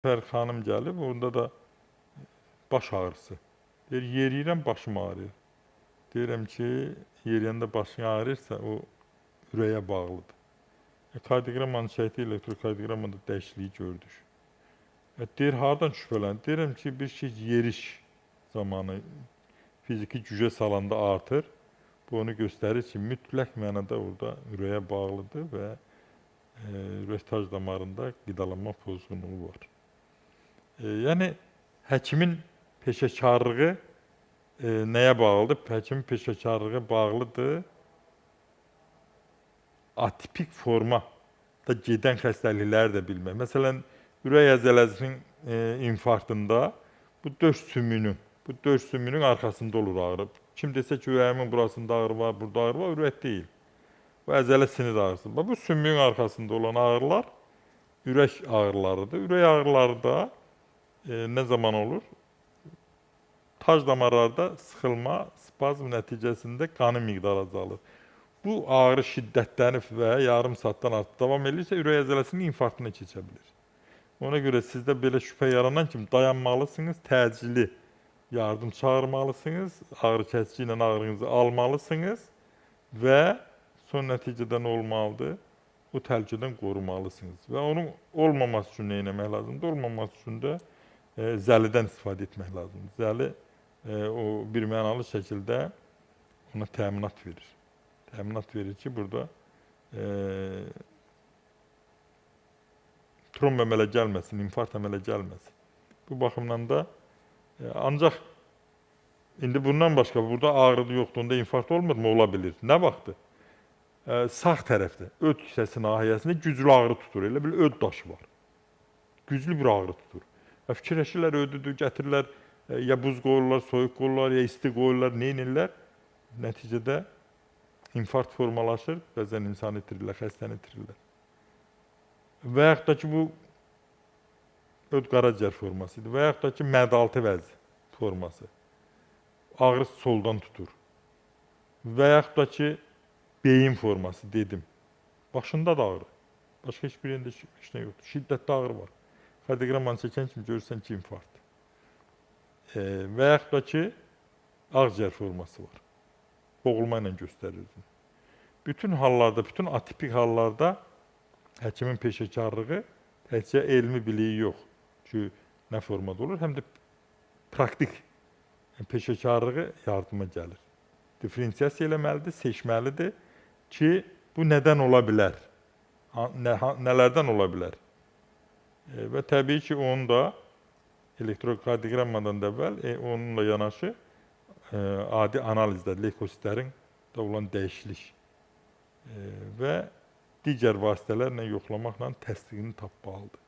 Fər xanım gəlib, onda da baş ağrısı. Deyir, yeriyirəm, başım ağrıyor. Deyirəm ki, yeriyəndə başın ağrıyırsa, o ürəyə bağlıdır. Kardioqrammanı çəkdi, elektrokardioqrammada dəyişikliyi gördük. Deyir, hardan şübhələnir? Deyirəm ki, bir şey yeriş zamanı fiziki gücə salanda artır. Bu onu göstərir ki, mütləq mənada orada ürəyə bağlıdır və ürək tac damarında qidalanma pozğunluğu var. Yəni, həkimin peşəkarlığı nəyə bağlıdır? Həkimin peşəkarlığı bağlıdır atipik forma da gedən xəstəlikləri də bilmək. Məsələn, ürək əzələsinin infarktında bu döş sümüyünün arxasında olur ağrı. Kim desə ki, ürəyimin burasında ağrı var, burada ağrı var, ürək deyil. Bu əzələ sinir ağrısı. Bu sümüyün arxasında olan ağrılar ürək ağrılarıdır. Ürək ağrıları da nə zaman olur? Tac damarlarda sıxılma, spazm nəticəsində qanın miqdarı azalır. Bu ağrı şiddətlənib və yarım saatdan artıq davam edirsə, ürək əzələsinin infarktına keçə bilir. Ona görə sizdə belə şübhə yaranan kimi dayanmalısınız, təcili yardım çağırmalısınız, ağrı kəsici ilə ağrınızı almalısınız və son nəticədə nə olmalıdır? Bu təhlükədən qorumalısınız. Və onun olmaması üçün nə etmək lazımdır? Olmaması üçün də zəlidən istifadə etmək lazımdır. Zəli o birmənalı şəkildə ona təminat verir. Təminat verir ki, burada tromb əmələ gəlməsin, infarkt əmələ gəlməsin. Bu baxımdan da ancaq indi bundan başqa burada ağrı yoxdur, infarkt olmur mu? Ola bilir. Nə vaxtdır? Sağ tərəfdə, öd hissəsi nahiyəsində güclü ağrı tutur. Elə bil öd daşı var. Güclü bir ağrı tutur. Fikirləşirlər, ödüdür, gətirirlər, ya buz qoyurlar, soyuq qoyurlar, ya isti qoyurlar, nə edirlər? Nəticədə infarkt formalaşır, bəzən insan itirirlər, xəstəni itirirlər. Və yaxud da ki, bu öd qaraciyər formasıdır və yaxud da ki, mədaltı vəzi forması. Ağrı soldan tutur. Və yaxud da ki, beyin forması dedim. Başında da ağrı. Başqa heç bir yerində heç nə yoxdur. Şiddətli ağrı var. Kardioqrammanı çəkən kimi görürsən ki, infarkt. Və yaxud da ki, ağciyər forması var. Boğulma ilə göstərir özünü. Bütün hallarda, bütün atipik hallarda həkimin peşəkarlığı təkcə elmi biliyi yox ki, nə formada olur, həm də praktik peşəkarlığı yardıma gəlir. Diferensiyasiya eləməlidir, seçməlidir ki, bu nədən ola bilər? Nələrdən ola bilər? Və təbii ki, onu da elektrokardioqrammadan da əvvəl onunla yanaşı adi analizdə leykositlərin də olan dəyişiklik və digər vasitələrlə yoxlamaqla təsdiqini tapmalıdır.